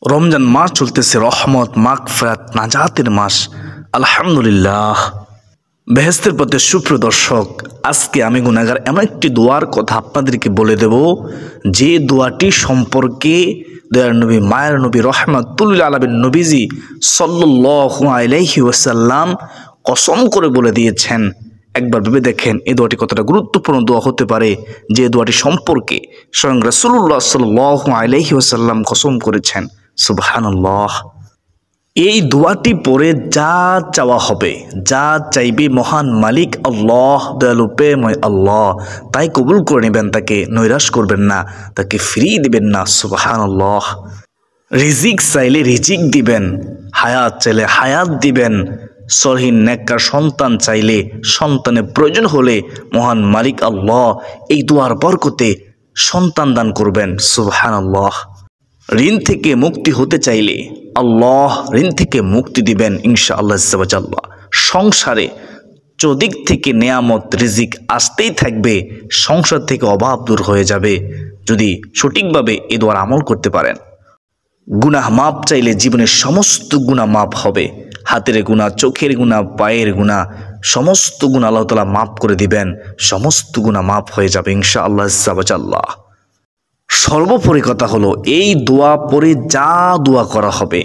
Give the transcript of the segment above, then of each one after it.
রমজান মাস চলতেছে রহমত মাগফিরাত নাজাতের মাস। আলহামদুলিল্লাহ। বেহেশতের পথে সুপ্রিয় দর্শক, আজকে আমি গুনাহগার এমন একটি দোয়ার কথা আপনাদেরকে বলে দেব, যে দোয়াটি সম্পর্কে দয়ার নবী মায়ের নবী রহমাতুল আলামিন নবীজি সাল্লাল্লাহু আলাইহি ওয়াসাল্লাম কসম করে বলে দিয়েছেন। একবার ভেবে দেখেন এই দোয়াটি কতটা গুরুত্বপূর্ণ দোয়া হতে পারে, যে দোয়াটি সম্পর্কে স্বয়ং রাসূলুল্লাহ সাল্লাল্লাহু আলাইহি ওয়াসাল্লাম কসম করেছেন। সুবহানাল্লাহ। এই দোয়াটি পড়ে যা চাওয়া হবে, যা চাইবে মহান মালিক আল্লাহ, দয়ালু প্রেমময় আল্লাহ তাই কবুল করে নেবেন। তাকে নৈরাশ করবেন না, তাকে ফিরিয়ে দিবেন না। সুবহানাল্লাহ। রিজিক চাইলে রিজিক দিবেন, হায়াত চাইলে হায়াত দিবেন, সরহীন নেককার সন্তান চাইলে সন্তানের প্রয়োজন হলে মহান মালিক আল্লাহ এই দোয়ার বরকতে সন্তান দান করবেন। সুবহানাল্লাহ। ঋণ থেকে মুক্তি হতে চাইলে আল্লাহ ঋণ থেকে মুক্তি দিবেন ইনশাআল্লাহ আল্লাহ। সংসারে চৌদিক থেকে নেয়ামত রিজিক আসতেই থাকবে, সংসার থেকে অভাব দূর হয়ে যাবে যদি সঠিকভাবে এ দোয়ার আমল করতে পারেন। গুনাহ মাপ চাইলে জীবনের সমস্ত গুনাহ মাপ হবে, হাতের গুনাহ, চোখের গুনাহ, পায়ের গুনাহ, সমস্ত গুনাহ আল্লাহ তাআলা মাপ করে দিবেন, সমস্ত গুনাহ মাপ হয়ে যাবে ইনশাআল্লাহ আল্লাহ। সর্বোপরি কথা হলো, এই দোয়া পড়ে যা দোয়া করা হবে,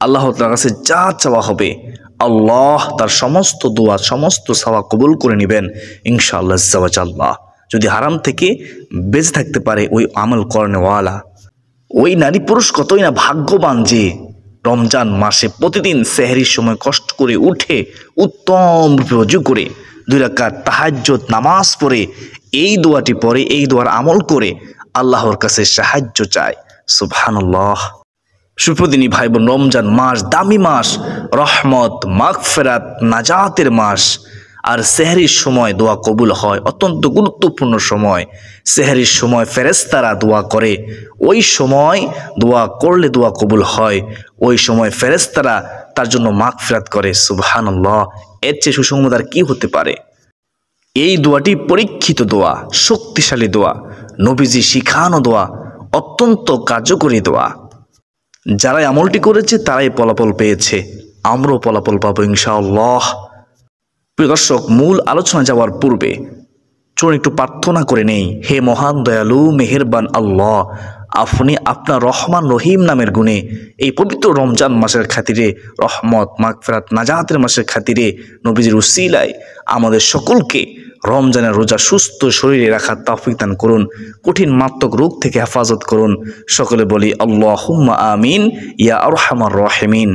আল্লাহ তাআলার কাছে যা চাওয়া হবে, আল্লাহ তার সমস্ত দোয়া সমস্ত চাওয়া কবুল করে নেবেন ইনশাআল্লাহ আল্লাহ। যদি হারাম থেকে বেঁচে থাকতে পারে ওই আমল করনেওয়ালা, ওই নারী পুরুষ কতই না ভাগ্যবান যে রমজান মাসে প্রতিদিন সেহরির সময় কষ্ট করে উঠে উত্তম রূপে ওযু করে 2 রাকাত তাহাজ্জুদ নামাজ পড়ে এই দোয়াটি পড়ে, এই দোয়ার আমল করে আল্লাহর কাছে সাহায্য চায়। সুবহানাল্লাহ। সুপ্রদিনী ভাই বোন, রমজান মাস দামি মাস, রহমত মাগফিরাত নাজাতের মাস। আর সেহরির সময় দোয়া কবুল হয়, অত্যন্ত গুরুত্বপূর্ণ সময়। সেহরির সময় ফেরেশতারা দোয়া করে, ওই সময় দোয়া করলে দোয়া কবুল হয়, ওই সময় ফেরেশতারা তার জন্য মাগফিরাত করে। সুবহানাল্লাহ। এর চেয়ে সুসংবাদ আর কি হতে পারে? এই দোয়াটি পরীক্ষিত দোয়া, শক্তিশালী দোয়া, নবীজি শিখানো দোয়া, অত্যন্ত কার্যকরী দোয়া। যারাই আমলটি করেছে তারাই ফলাফল পেয়েছে, আমরাও ফলাফল পাবো ইনশাআল্লাহ। প্রিয় দর্শক, মূল আলোচনা যাওয়ার পূর্বে চলুন একটু প্রার্থনা করে নেই। হে মহান দয়ালু মেহেরবান আল্লাহ, আপনি আপনার রহমান রহিম নামের গুণে এই পবিত্র রমজান মাসের খাতিরে, রহমত মাগফিরাত নাজাতের মাসের খাতিরে, নবীজির উসিলায় আমাদের সকলকে রমজানের রোজা সুস্থ শরীরে রাখার তৌফিক দান করুন, কঠিন মারাত্মক রোগ থেকে হেফাজত করুন। সকলে বলি আল্লাহুম্মা আমিন ইয়া আরহামার রাহিমিন।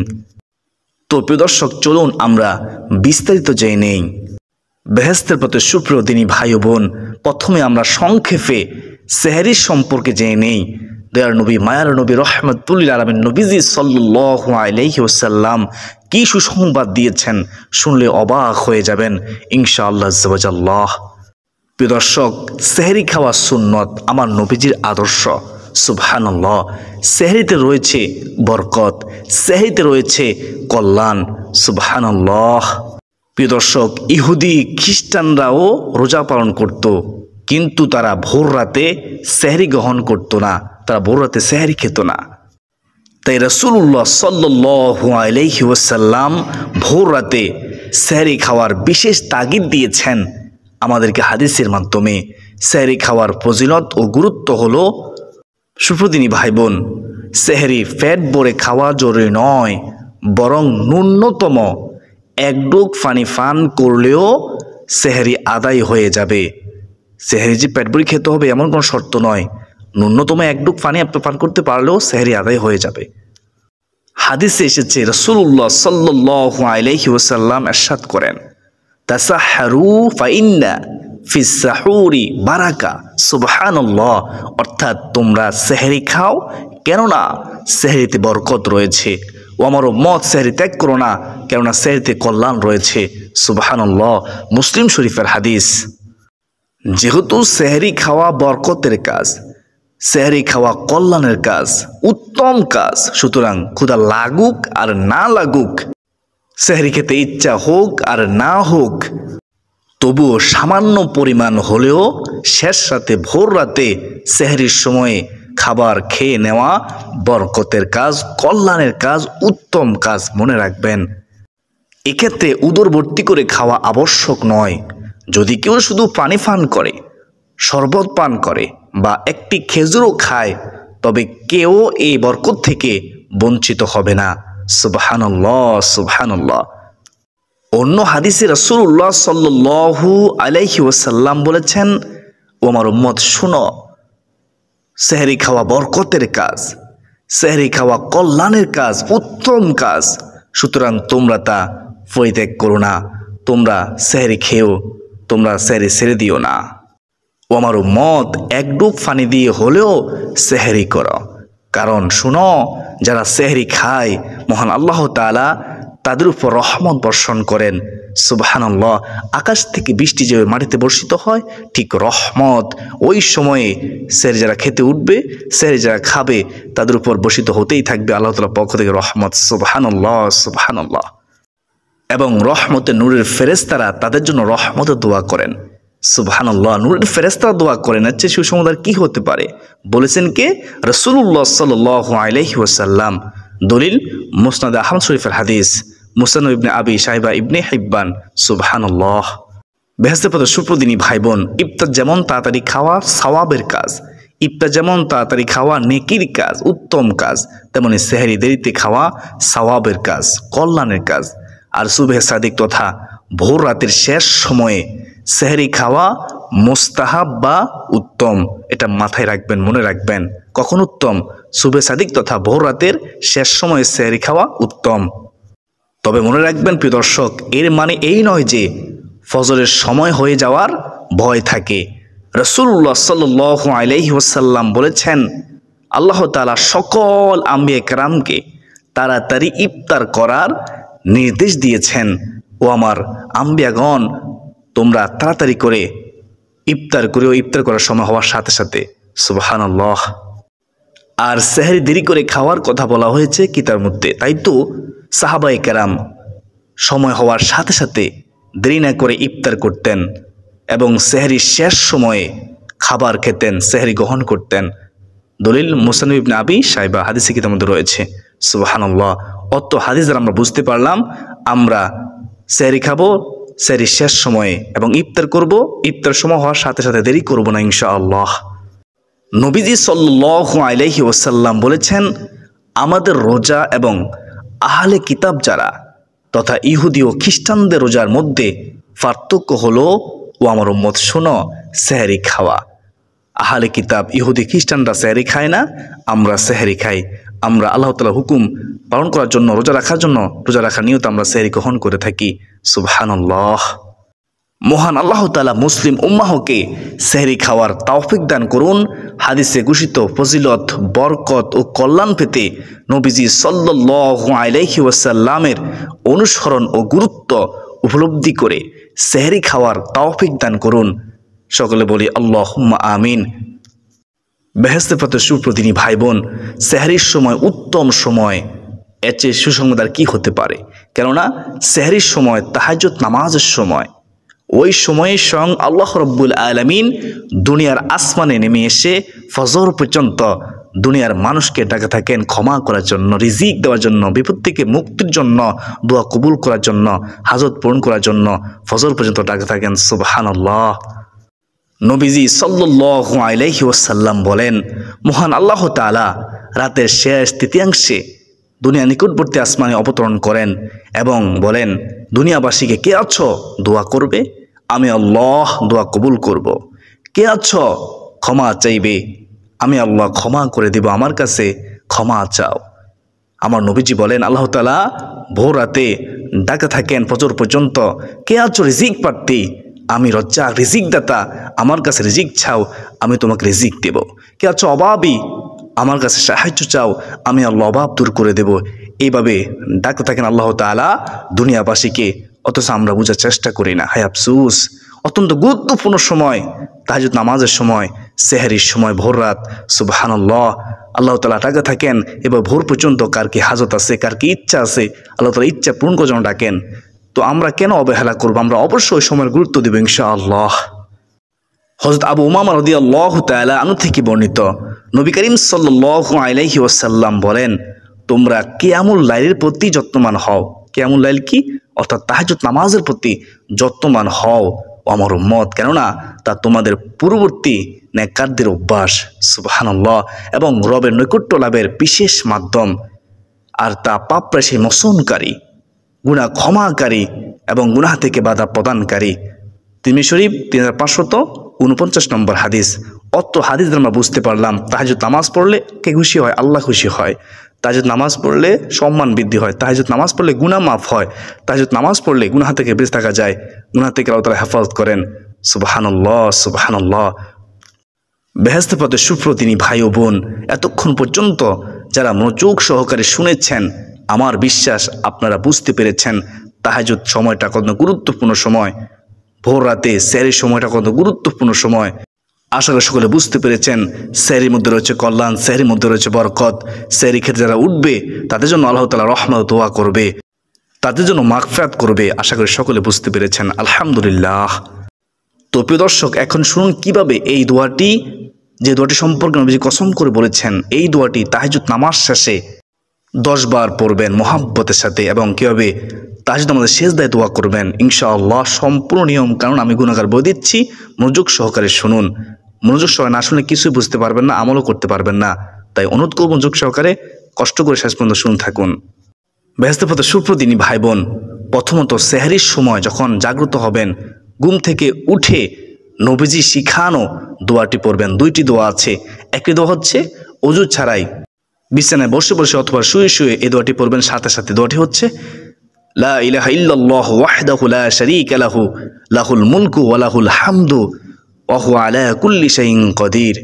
তো প্রিয় দর্শক, চলুন আমরা বিস্তারিত জেনে নেই। বেহেশতের পথে সুপ্রিয় দিনী ভাই ও বোন, প্রথমে আমরা সংক্ষেপে সেহরির সম্পর্কে জেনে নেই। দয়ার নবী মায়ার নবী রহমাতুল আলামিন নবীজি সাল্লাল্লাহু আলাইহি ওয়াসাল্লাম কি সুসংবাদ দিয়েছেন, শুনলে অবাক হয়ে যাবেন ইনশাআল্লাহ আল্লাহ। প্রিয় দর্শক, সেহরি খাওয়া সুন্নত, আমার নবীজির আদর্শ। সুবহানাল্লাহ। সেহরিতে রয়েছে বরকত, সেহরিতে রয়েছে কল্যাণ। সুবহানাল্লাহ। প্রিয় দর্শক, ইহুদি খ্রিস্টানরাও রোজা পালন করত, কিন্তু তারা ভোর রাতে সেহরি গ্রহণ করত না, তারা ভোর রাতে সেহরি খেত না। তাই রাসূলুল্লাহ সাল্লাল্লাহু আলাইহি ওয়াসাল্লাম ভোর রাতে সেহরি খাওয়ার বিশেষ তাগিদ দিয়েছেন আমাদেরকে হাদিসের মাধ্যমে। সেহরি খাওয়ার ফজিলত ও গুরুত্ব হলো, সুপ্রদিনী ভাই বোন, সেহরি পেট ভরে খাওয়া জরুরি নয়, বরং ন্যূনতম 1 ডুব পানি পান করলেও সেহরি আদায় হয়ে যাবে। সেহরি যে পেট ভরে খেতে হবে এমন কোনো শর্ত নয়, ন্যূনতম 1 ডুব পানি আপনি পান করতে পারলেও সেহরি আদায় হয়ে যাবে। হাদিসে এসেছে, রাসূলুল্লাহ সাল্লাল্লাহু আলাইহি ওয়াসাল্লাম ইরশাদ করেন, তাসাহহারু ফাইন্না ফিস সাহুরি বারাকা। সুবহানাল্লাহ। অর্থাৎ তোমরা সেহরি খাও, কেননা সেহরিতে বরকত রয়েছে। ও আমার উম্মত, সেহরি ত্যাগ করো না, কেননা সেহরিতে কল্যাণ রয়েছে। সুবহানাল্লাহ। মুসলিম শরীফের হাদিস। যেহেতু সেহরি খাওয়া বরকতের কাজ, সেহরি খাওয়া কল্যাণের কাজ, উত্তম কাজ, সুতরাং ক্ষুধা লাগুক আর না লাগুক, সেহরি খেতে ইচ্ছা হোক আর না হোক, তবুও সামান্য পরিমাণ হলেও শেষ রাতে ভোর রাতে সেহরির সময়ে খাবার খেয়ে নেওয়া বরকতের কাজ, কল্যাণের কাজ, উত্তম কাজ, মনে রাখবেন। এক্ষেত্রে উদর ভর্তি করে খাওয়া আবশ্যক নয়। যদি কেউ শুধু পানি পান করে, শরবত পান করে বা একটি খেজুরও খায়, তবে কেউ এই বরকত থেকে বঞ্চিত হবে না। সুবহানাল্লাহ, সুবহানাল্লাহ। অন্য হাদিসে রাসূলুল্লাহ সাল্লাল্লাহু আলাইহি ওয়াসাল্লাম বলেছেন, ও আমার উম্মত শুনো, সেহরি খাওয়া বরকতের কাজ, সেহরি খাওয়া কল্যাণের কাজ, উত্তম কাজ। সুতরাং তোমরা তা পরিত্যাগ করো না। তোমরা সেহরি খেও, তোমরা সেহরি ছেড়ে দিও না। ও আমার উম্মত, এক ডুব পানি দিয়ে হলেও সেহরি করো। কারণ শুনো, যারা সেহরি খায় মহান আল্লাহ তাআলা তাদের উপর রহমত বর্ষণ করেন। সুবহানাল্লাহ। আকাশ থেকে বৃষ্টি যেভাবে মাটিতে বর্ষিত হয়, ঠিক রহমত ওই সময়ে সেহরি যারা খেতে উঠবে, সেহরি যারা খাবে, তাদের উপর বর্ষিত হতেই থাকবে আল্লাহ তাআলার পক্ষ থেকে রহমত। সুবহানাল্লাহ, সুবহানাল্লাহ। এবং রহমতের নূরের ফেরেশতারা তাদের জন্য রহমতের দোয়া করেন। সুবহানাল্লাহ। নূরের ফেরেশতারা দোয়া করেন, এর চেয়ে সুসংবাদ কি হতে পারে? বলেছেন কে? রাসূলুল্লাহ সাল্লাল্লাহু আলাইহি ওয়াসাল্লাম। দলিল মুসনাদ আহমদ শরীফের হাদিস, মুসনাদ ইবনে আবি শাইবা, ইবনে হিব্বান। সুবহানাল্লাহ। বেহেশতের পথে সুপ্রদিনী ভাই বোন, ইফতার যেমন তাড়াতাড়ি খাওয়া সওয়াবের কাজ, ইফতার যেমন তাড়াতাড়ি খাওয়া নেকির কাজ, উত্তম কাজ, তেমনি সেহরি দেরিতে খাওয়া সওয়াবের কাজ, কল্যাণের কাজ। আর সুবহে সাদিক তথা ভোর রাতের শেষ সময়ে সেহরি খাওয়া মুস্তাহাব বা উত্তম। এটা মাথায় রাখবেন, মনে রাখবেন। কখন উত্তম? সুবহে সাদিক তথা ভোর রাতের শেষ সময়ে সেহরি খাওয়া উত্তম। তবে মনে রাখবেন প্রিয় দর্শক, এর মানে এই নয় যে ফজরের সময় হয়ে যাওয়ার ভয় থাকে। রাসূলুল্লাহ সাল্লাল্লাহু আলাইহি ওয়াসাল্লাম বলেছেন, আল্লাহ তাআলা সকল আম্বিয়া কেরামকে তাড়াতাড়ি ইফতার করার নির্দেশ দিয়েছেন। ও আমার আম্বিয়াগণ, তোমরা তাড়াতাড়ি করে ইফতার করেও ইফতার করার সময় হওয়ার সাথে সাথে। সুবহানাল্লাহ। আর সেহরি দেরি করে খাওয়ার কথা বলা হয়েছে কিতাবের মধ্যে। তাই তো সাহাবায়ে কেরাম সময় হওয়ার সাথে সাথে দেরি না করে ইফতার করতেন এবং সেহরির শেষ সময়ে খাবার খেতেন, সেহরি গ্রহণ করতেন। দলিল মুসনাদ ইবনে আবি শাইবা, হাদিসে কিতাবের মধ্যে রয়েছে। সুবহানাল্লাহ। অত হাদিস দ্বারা আমরা বুঝতে পারলাম আমরা সেহরি খাবো সেহরির শেষ সময়ে এবং ইফতার করব ইফতার সময় হওয়ার সাথে সাথে, দেরি করব না ইনশাআল্লাহ। নবীজি সাল্লাল্লাহু আলাইহি ওয়াসাল্লাম বলেছেন, আমাদের রোজা এবং আহলে কিতাব যারা তথা ইহুদি ও খ্রিস্টানদের রোজার মধ্যে পার্থক্য হলো, ও আমার উম্মত শোনো, সেহরি খাওয়া। আহলে কিতাব ইহুদি খ্রিস্টানরা সেহরি খায় না, আমরা সেহরি খাই। আমরা আল্লাহ তাআলার হুকুম পালন করার জন্য, রোজা রাখার জন্য, রোজা রাখার নিয়তে আমরা সেহরি গ্রহণ করে থাকি। সুবহানাল্লাহ। মহান আল্লাহ তাআলা মুসলিম উম্মাহকে সেহরি খাওয়ার তৌফিক দান করুন। হাদিসে ঘোষিত ফজিলত, বরকত ও কল্যাণ পেতে নবীজি সাল্লাল্লাহু আলাইহি ওয়াসাল্লামের অনুসরণ ও গুরুত্ব উপলব্ধি করে সেহরি খাওয়ার তৌফিক দান করুন। সকলে বলি আল্লাহুম্মা আমিন। বেহেশতের পথে সুপ্রদিনী ভাই বোন, সেহরির সময় উত্তম সময়, এর চেয়ে সুসংবাদ আর কি হতে পারে? কেননা সেহরির সময় তাহাজ্জুদ নামাজের সময়। ওই সময়ে স্বয়ং আল্লাহ রাব্বুল আলামিন দুনিয়ার আসমানে নেমে এসে ফজর পর্যন্ত দুনিয়ার মানুষকে ডাকে থাকেন ক্ষমা করার জন্য, রিজিক দেওয়ার জন্য, বিপদ থেকে মুক্তির জন্য, দোয়া কবুল করার জন্য, হাজত পূরণ করার জন্য ফজর পর্যন্ত ডাকে থাকেন। সুবহানাল্লাহ। নবীজি সাল্লাল্লাহু আলাইহি ওয়াসাল্লাম বলেন, মহান আল্লাহ তাআলা রাতের শেষ তৃতীয়াংশে দুনিয়া নিকটবর্তী আসমানে অবতরণ করেন এবং বলেন, দুনিয়াবাসীকে কে আছো দোয়া করবে, আমি আল্লাহ দোয়া কবুল করব। কে আছো ক্ষমা চাইবে, আমি আল্লাহ ক্ষমা করে দিব, আমার কাছে ক্ষমা চাও। আমার নবীজি বলেন, আল্লাহ তাআলা ভোর রাতে ডাকে থাকেন ফজর পর্যন্ত, কে আছো রিজিক প্রার্থী, আমি রজ্জাক রিজিক দাতা, আমার কাছে রিজিক চাও, আমি তোমাকে রিজিক দেব। কে আছো অভাবী, আমার কাছে সাহায্য চাও, আমি আল্লাহ অভাব দূর করে দেব। এইভাবে ডাকতে থাকেন আল্লাহ তাআলা দুনিয়াবাসীকে, অথচ আমরা বোঝার চেষ্টা করি না। হায় আফসুস। অত্যন্ত গুরুত্বপূর্ণ সময় তাহাজ্জুদ নামাজের সময়, সেহরির সময়, ভোর রাত। সুবহানাল্লাহ। আল্লাহ তাআলা ডাকে থাকেন এবার ভোর পর্যন্ত, কার কি হাজত আছে, কার কি ইচ্ছা আছে, আল্লাহ তাআলা ইচ্ছা পূরণ করার জন্য ডাকেন। তো আমরা কেন অবহেলা করবো? আমরা অবশ্যই সময়ের গুরুত্ব দেব ইনশাআল্লাহ। হযরত আবু উমামা রাদিয়াল্লাহু তাআলা আনহু থেকে বর্ণিত, নবী করিম সাল্লাল্লাহু আলাইহি ওয়াসাল্লাম বলেন, তোমরা কিয়ামুল লাইলের প্রতি যত্নবান হও। কিয়ামুল লাইল কি? অর্থাৎ তাহাজ্জুদ নামাজের প্রতি যত্নবান হও আমার উম্মত, কেননা তা তোমাদের পূর্ববর্তী নেককারদের অভ্যাস। সুবহানাল্লাহ। এবং রবের নৈকট্য লাভের বিশেষ মাধ্যম, আর তা পাপ রাশি মোচনকারী, গুনাহ ক্ষমাকারী এবং গুনাহ থেকে বাধা প্রদানকারী। তিরমিজি শরীফ 3549 নম্বর হাদিস। অত হাদিস আমরা বুঝতে পারলাম তাহাজ্জুদ নামাজ পড়লে কে খুশি হয়? আল্লাহ খুশি হয়। তাহাজ্জুদ নামাজ পড়লে সম্মান বৃদ্ধি হয়। তাহাজ্জুদ নামাজ পড়লে গুনাহ মাফ হয়। তাহাজ্জুদ নামাজ পড়লে গুনাহ থেকে বেঁচে থাকা যায়। গুনাহ থেকে আল্লাহ তাআলা হেফাজত করেন। সুবহানাল্লাহ, সুবহানাল্লাহ। বেহেশতের পথে সুপ্রতিনি ভাই ও বোন, এতক্ষণ পর্যন্ত যারা মনোযোগ সহকারে শুনেছেন, আমার বিশ্বাস আপনারা বুঝতে পেরেছেন তাহাজ্জুদ সময়টা কত গুরুত্বপূর্ণ সময়, ভোর রাতে সেহরির সময়টা কত গুরুত্বপূর্ণ সময়। আশা করি সকলে বুঝতে পেরেছেন সেহরির মধ্যে রয়েছে কল্যাণ, সেহরির মধ্যে রয়েছে বরকত। সেহরি খেতে যারা উঠবে তাদের জন্য আল্লাহ তাআলা রহমত দোয়া করবে, তাদের জন্য মাগফিরাত করবে। আশা করি সকলে বুঝতে পেরেছেন। আলহামদুলিল্লাহ। তো প্রিয় দর্শক, এখন শুনুন কিভাবে এই দোয়াটি, যে দোয়াটি সম্পর্কে নবীজি কসম করে বলেছেন, এই দোয়াটি তাহাজ্জুদ নামাজ শেষে 10 বার পড়বেন মোহাব্বতের সাথে, এবং কীভাবে তাহাজ্জুদ নামাজে সেজদায় দোয়া করবেন ইনশাআল্লাহ। সম্পূর্ণ নিয়ম কারণ আমি গুনাহগার বলে দিচ্ছি, মনোযোগ সহকারে শুনুন। মনোযোগ সহকারে না শুনলে কিছুই বুঝতে পারবেন না, আমলও করতে পারবেন না। তাই অনুরোধ করব মনোযোগ সহকারে কষ্ট করে শেষ পর্যন্ত শুনে থাকুন। বেহেশতের পথে সুপ্রতিনি ভাই বোন, প্রথমত সেহরির সময় যখন জাগ্রত হবেন, ঘুম থেকে উঠে নবীজি শিখানো দোয়াটি পড়বেন। 2টি দোয়া আছে। একটি দোয়া হচ্ছে ওযু ছাড়াই বিছানায় বসে বসে অথবা শুয়ে শুয়ে এই দোয়াটি পড়বেন। সাথে সাথে দোয়াটি হচ্ছে লা ইলাহা ইল্লাল্লাহু ওয়াহদাহু লা শারীকা লাহু লাহুল মুলকু ওয়া লাহুল হামদু ওয়া হুয়া আলা কুল্লি শাইইন কাদির।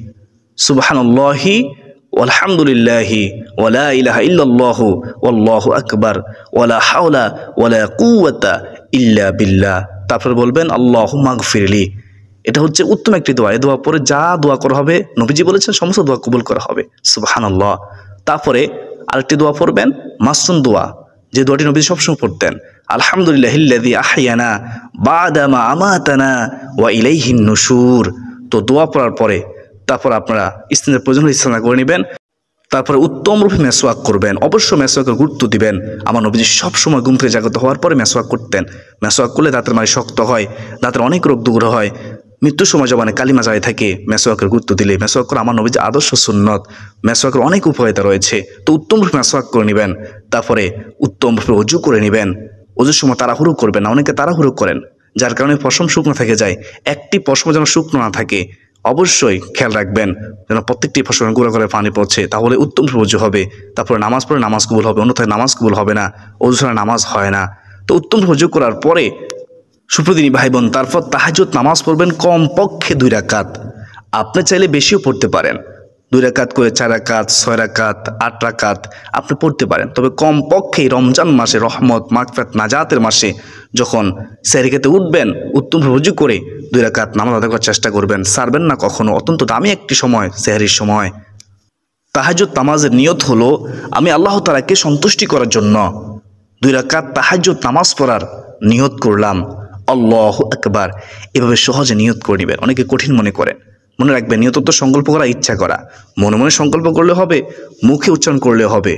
সুবহানাল্লাহি ওয়ালহামদুলিল্লাহি ওয়া লা ইলাহা ইল্লাল্লাহু ওয়াল্লাহু আকবার ওয়া লা হাওলা ওয়া লা কুওয়াতা ইল্লা বিল্লাহ। তারপর বলবেন আল্লাহুম্মা গফিরলি। এটা হচ্ছে উত্তম একটি দোয়া। এই দোয়া পরে যা দোয়া করা হবে, নবীজি বলেছেন সমস্ত দোয়া কবুল করা হবে। সুবহানাল্লাহ। তারপরে আরেকটি দোয়া পড়বেন, মাসনুন দোয়া, যে দোয়াটি নবীজি সবসময় পড়তেন, আলহামদুলিল্লাহিল্লাযী আহইয়ানা বা'দা মা আমাতানা ওয়া ইলাইহিন নুশুর। তো দোয়া পড়ার পরে তারপর আপনারা ইস্তেঞ্জার প্রয়োজন হলে ইস্তেঞ্জা করে নেবেন। তারপরে উত্তম রূপে মেসওয়াক করবেন। অবশ্য মেসওয়াকের গুরুত্ব দিবেন। আমার নবীজি সবসময় ঘুম থেকে জাগ্রত হওয়ার পরে মেসওয়াক করতেন। মেসওয়াক করলে দাঁতের মাড়ি শক্ত হয়, দাঁতের অনেক রোগ দূর হয়, মৃত্যুর সময় জবানে কালিমা যায় থাকে। মেসওয়াকের গুরুত্ব দিলে মেসওয়াক করা আমার নবীজি আদর্শ সুন্নত। মেসওয়াকের অনেক উপকারিতা রয়েছে। তো উত্তম রূপে মেসওয়াক করে নেবেন। তারপরে উত্তম রূপে ওযু করে নেবেন। ওযুর সময় তাড়াহুড়ো করবেন না। অনেকে তাড়াহুড়ো করেন, যার কারণে পশম শুকনো থেকে যায়। একটি পশম যেন শুকনো না থাকে, অবশ্যই খেয়াল রাখবেন যেন প্রত্যেকটি ফসলের গুঁড়ো করে পানি পড়ছে, তাহলে উত্তম ওযু হবে। তারপরে নামাজ পড়ে নামাজ কবুল হবে, অন্যথায় নামাজ কবুল হবে না। ওযু ছাড়া নামাজ হয় না। তো উত্তম ওযু করার পরে সুপ্রতিনি ভাই বোন, তারপর তাহাজ্জুদ নামাজ পড়বেন কমপক্ষে 2 রাকাত। আপনি চাইলে বেশিও পড়তে পারেন, 2 রাকাত করে 4 রাকাত, 6 রাকাত, 8 রাকাত আপনি পড়তে পারেন। তবে কমপক্ষে রমজান মাসে, রহমত মাগফিরাত নাজাতের মাসে যখন সেহরি খেতে উঠবেন, উত্তম ওযু করে 2 রাকাত নামাজ আদায় করার চেষ্টা করবেন। ছাড়বেন না কখনো। অত্যন্ত দামি একটি সময় সেহরির সময়। তাহাজ্জুদ নামাজের নিয়ত হলো আমি আল্লাহ তাআলাকে সন্তুষ্টি করার জন্য 2 রাকাত তাহাজ্জুদ নামাজ পড়ার নিয়ত করলাম। আল্লাহু আকবার। এভাবে সহজে নিয়ত করে নেবেন। অনেকে কঠিন মনে করেন। মনে রাখবেন, নিয়ত তো সংকল্প করা, ইচ্ছা করা। মনে মনে সংকল্প করলে হবে, মুখে উচ্চারণ করলে হবে।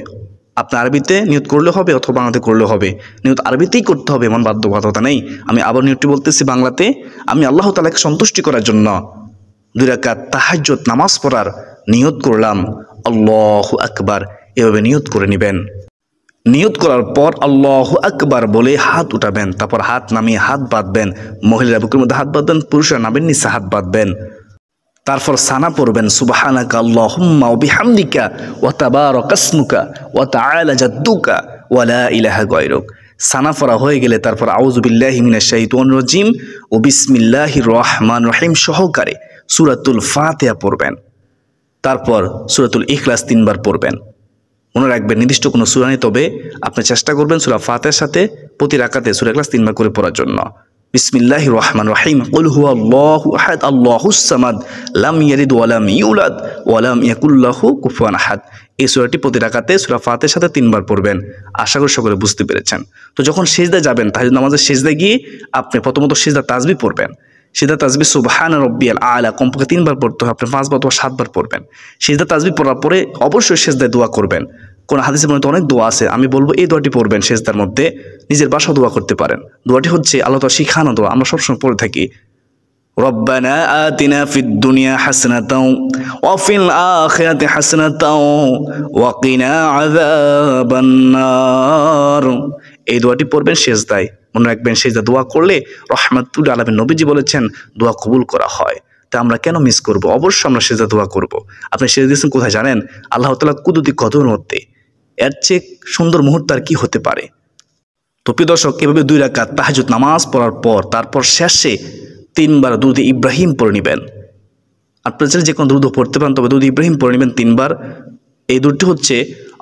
আপনি আরবিতে নিয়ত করলে হবে অথবা বাংলাতে করলে হবে। নিয়ত আরবিতেই করতে হবে এমন বাধ্যবাধকতা নেই। আমি আবার নিয়তটি বলতেছি বাংলাতে। আমি আল্লাহ তাআলাকে সন্তুষ্টি করার জন্য 2 রাকাত তাহাজ্জুদ নামাজ পড়ার নিয়ত করলাম। আল্লাহু আকবার। এভাবে নিয়ত করে নেবেন। নিয়ত করার পর আল্লাহু আকবার বলে হাত উঠাবেন। তারপর হাত নামিয়ে হাত বাঁধবেন। মহিলারা বুকের মধ্যে হাত বাঁধবেন, পুরুষরা নাবেন নিচে হাত বাঁধবেন। তারপর সানা পড়বেন, সুবহানাকা আল্লাহুম্মা ওয়া বিহামদিকা ওয়া তাবারাকা ইসমুকা ওয়া তাআলা জাদ্দুকা ওয়া লা ইলাহা গায়রুক। সানা পড়া হয়ে গেলে তারপর আউযু বিল্লাহি মিনাশ শাইতানির রাজিম ও বিসমিল্লাহির রহমানির রহিম সহকারে সূরাতুল ফাতিহা পড়বেন। তারপর সূরাতুল ইখলাস 3 বার পড়বেন। মনে রাখবেন, নির্দিষ্ট কোনো সূরা নেই, তবে আপনি চেষ্টা করবেন সূরা ফাতিহার সাথে প্রতি রাকাতে সূরা ইখলাস 3 বার করে পড়ার জন্য। বিসমিল্লাহির রহমানির রহিম কুল হুয়াল্লাহু আহাদ আল্লাহুস সামাদ লাম ইয়ালিদ ওয়া লাম ইউলাদ ওয়া লাম ইয়াকুল লাহু কুফুয়ান আহাদ। এই সূরাটি প্রতি রাকাতে সূরা ফাতিহার সাথে 3 বার পড়বেন। আশা করি সকলে বুঝতে পেরেছেন। তো যখন সিজদায় যাবেন, তাহাজ্জুদ নামাজের সিজদায় গিয়ে আপনি প্রথমত সিজদা তাসবিহ পড়বেন। সিজদা তাসবিহ সুবহান রব্বিয়াল আলা কমপক্ষে 3 বার পড়তে হয়, আপনি 5 বার অথবা 7 বার পড়বেন। সিজদা তাসবিহ পড়ার পরে অবশ্যই সিজদায় দোয়া করবেন। কোন হাদিসের মধ্যে অনেক দোয়া আছে, আমি বলবো এই দোয়াটি পড়বেন সিজদার মধ্যে, নিজের বাসায় দোয়া করতে পারেন। দোয়াটি হচ্ছে আল্লাহ তাআলা শিখানো দোয়া, আমরা সবসময় পড়ে থাকি। রব্বানা আতিনা ফিদ দুনিয়া হাসানাতাও ওয়া ফিল আখিরাতি হাসানাতাও ওয়া কিনা আযাবান নার। এই দোয়াটি পড়বেন সিজদায়। মনে রাখবেন সিজদা দোয়া করলে রাহমাতুল আলামিন নবীজি বলেছেন দোয়া কবুল করা হয়। তা আমরা কেন মিস করব? অবশ্যই আমরা সিজদা দোয়া করব। আপনি সিজদা দিয়েছেন কোথায় জানেন? আল্লাহ তাআলা কুদরতি কদরের মধ্যে। এর চেয়ে সুন্দর মুহূর্ত আর কি হতে পারে? তো প্রিয় দর্শক, এভাবে 2 রাকাত তাহাজ্জুদ নামাজ পড়ার পর তারপর শেষে 3 বার দুরূদ ইব্রাহিম পড়ে নেবেন। আপনারা চাইলে যে কোনো দুরূদ পড়তে পারেন, তবে দুরূদ ইব্রাহিম পড়ে নেবেন 3 বার। এই দুরূদটি হচ্ছে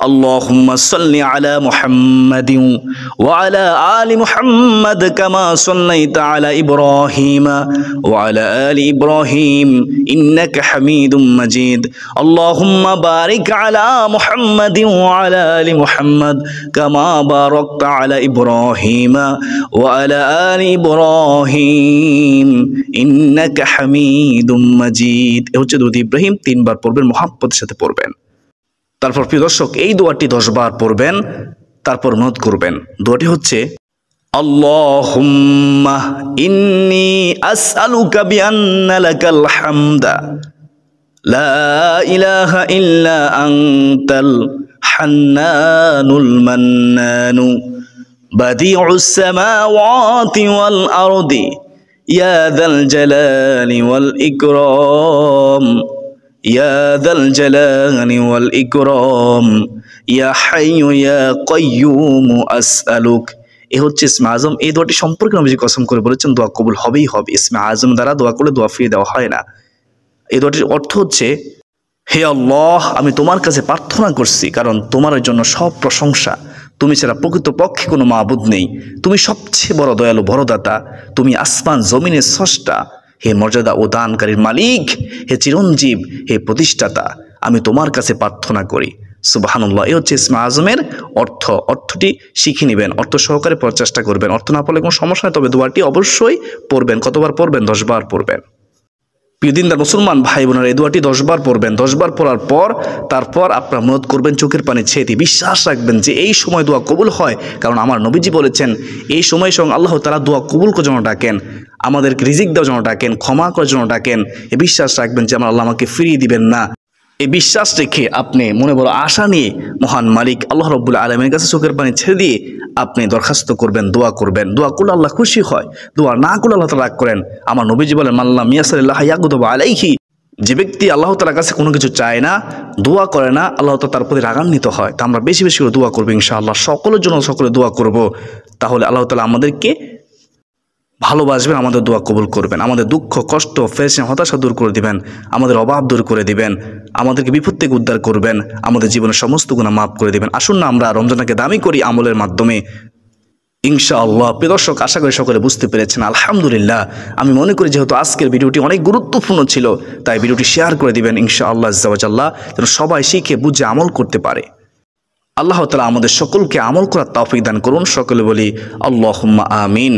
আল্লাহুম্মা সাল্লি আলা মুহাম্মাদিন ওয়া আলা আলি মুহাম্মাদ কামা সাল্লাইতা আলা ইব্রাহিম ওয়া আলা আলি ইব্রাহিম ইন্নাকা হামিদুম মাজিদ। আল্লাহুম্মা বারিক আলা মুহাম্মাদিন ওয়া আলা আলি মুহাম্মাদ কামা বারাকতা আলা ইব্রাহিম ওয়া আলা আলি ইব্রাহিম ইন্নাকা হামিদুম মাজিদ। এ হচ্ছে দুরূদ ইব্রাহিম, 3 বার পড়বেন, মুহাব্বতের সাথে পড়বেন। তারপর প্রিয় দর্শক, এই দোয়াটি 10 বার পড়বেন, তারপর অনুরোধ করবেন। দোয়াটি হচ্ছে আল্লাহুম্মা ইন্নী আসআলুকা বিআন্না লাকাল হামদা লা ইলাহা ইল্লা আনতাল হান্নানুল মান্নানু বাদিউস সামাওয়াতি ওয়াল আরদি ইয়া যাল জালালি ওয়াল ইকরাম ইয়া যাল জালালি ওয়াল ইকরাম ইয়া হাইয়্যু ইয়া কাইয়্যুম আসআলুক। এ হচ্ছে ইসমে আজম। এই দোয়াটি সম্পর্কে নবীজি কসম করে বলেছেন দোয়া কবুল হবেই হবে। ইসমে আজম দ্বারা দোয়া করলে দোয়া ফিরিয়ে দেওয়া হয় না। এই দোয়াটির অর্থ হচ্ছে, হে আল্লাহ, আমি তোমার কাছে প্রার্থনা করছি, কারণ তোমার জন্য সব প্রশংসা, তুমি ছাড়া প্রকৃতপক্ষে কোনো মাবুদ নেই, তুমি সবচেয়ে বড় দয়ালু বড়দাতা, তুমি আসমান জমিনের স্রষ্টা, হে মর্যাদা ও দানকারীর মালিক, হে চিরঞ্জীব, হে প্রতিষ্ঠাতা, আমি তোমার কাছে প্রার্থনা করি। সুবহানাল্লাহ। এই হচ্ছে ইসমে আজমের অর্থ। অর্থটি শিখে নেবেন, অর্থ সহকারে পড়ার চেষ্টা করবেন। অর্থ না পড়লে কোনো সমস্যা নেই, তবে দোয়াটি অবশ্যই পড়বেন। কতবার পড়বেন? 10 বার পড়বেন। প্রিয় দিনদার মুসলমান ভাই বোনেরা, এই দোয়াটি 10 বার পড়বেন। 10 বার পড়ার পর তারপর আপনারা অনুরোধ করবেন, চোখের পানি ছেড়ে দিয়ে বিশ্বাস রাখবেন যে এই সময় দোয়া কবুল হয়, কারণ আমার নবীজি বলেছেন এই সময় সঙ্গে আল্লাহ তাআলা দোয়া কবুল করার জন্য ডাকেন, আমাদেরকে রিজিক দেওয়ার জন্য ডাকেন, ক্ষমা করার জন্য ডাকেন। এই বিশ্বাস রাখবেন যে আমার আল্লাহ আমাকে ফিরিয়ে দিবেন না। এই বিশ্বাস রেখে আপনি মনে বড় আশা নিয়ে মহান মালিক আল্লাহ রাব্বুল আলামিনের কাছে চোখের পানি ছেড়ে দিয়ে আপনি দরখাস্ত করবেন, দোয়া করবেন। দোয়া করলে আল্লাহ খুশি হয়, দোয়া না করলে আল্লাহ তাআলা রাগ করেন। আমার নবীজি বলেন, মাল্লাম ইয়াসালিল্লাহ ইয়াগদাবু আলাইহি, যে ব্যক্তি আল্লাহ তাআলার কাছে কোনো কিছু চায় না, দোয়া করে না, আল্লাহ তাআলা তার প্রতি রাগান্বিত হয়। তা আমরা বেশি বেশি করে দোয়া করবো ইনশাআল্লাহ, সকলের জন্য সকলে দোয়া করব। তাহলে আল্লাহ তাআলা আমাদেরকে ভালোবাসবেন, আমাদের দোয়া কবুল করবেন, আমাদের দুঃখ কষ্ট পেরেশানি হতাশা দূর করে দিবেন, আমাদের অভাব দূর করে দিবেন, আমাদেরকে বিপদ থেকে উদ্ধার করবেন, আমাদের জীবনের সমস্ত গুনাহ মাফ করে দিবেন। আসুন না আমরা রমজানকে দামি করি আমলের মাধ্যমে ইনশাআল্লাহ। প্রিয় দর্শক, আশা করি সকলে বুঝতে পেরেছেন। আলহামদুলিল্লাহ। আমি মনে করি যেহেতু আজকের ভিডিওটি অনেক গুরুত্বপূর্ণ ছিল, তাই ভিডিওটি শেয়ার করে দিবেন ইনশাআল্লাহ আজ্জা ওয়া জাল্লা, যেন সবাই শিখে বুঝে আমল করতে পারে। আল্লাহ তাআলা আমাদের সকলকে আমল করার তৌফিক দান করুন। সকলে বলি আল্লাহুম্মা আমিন।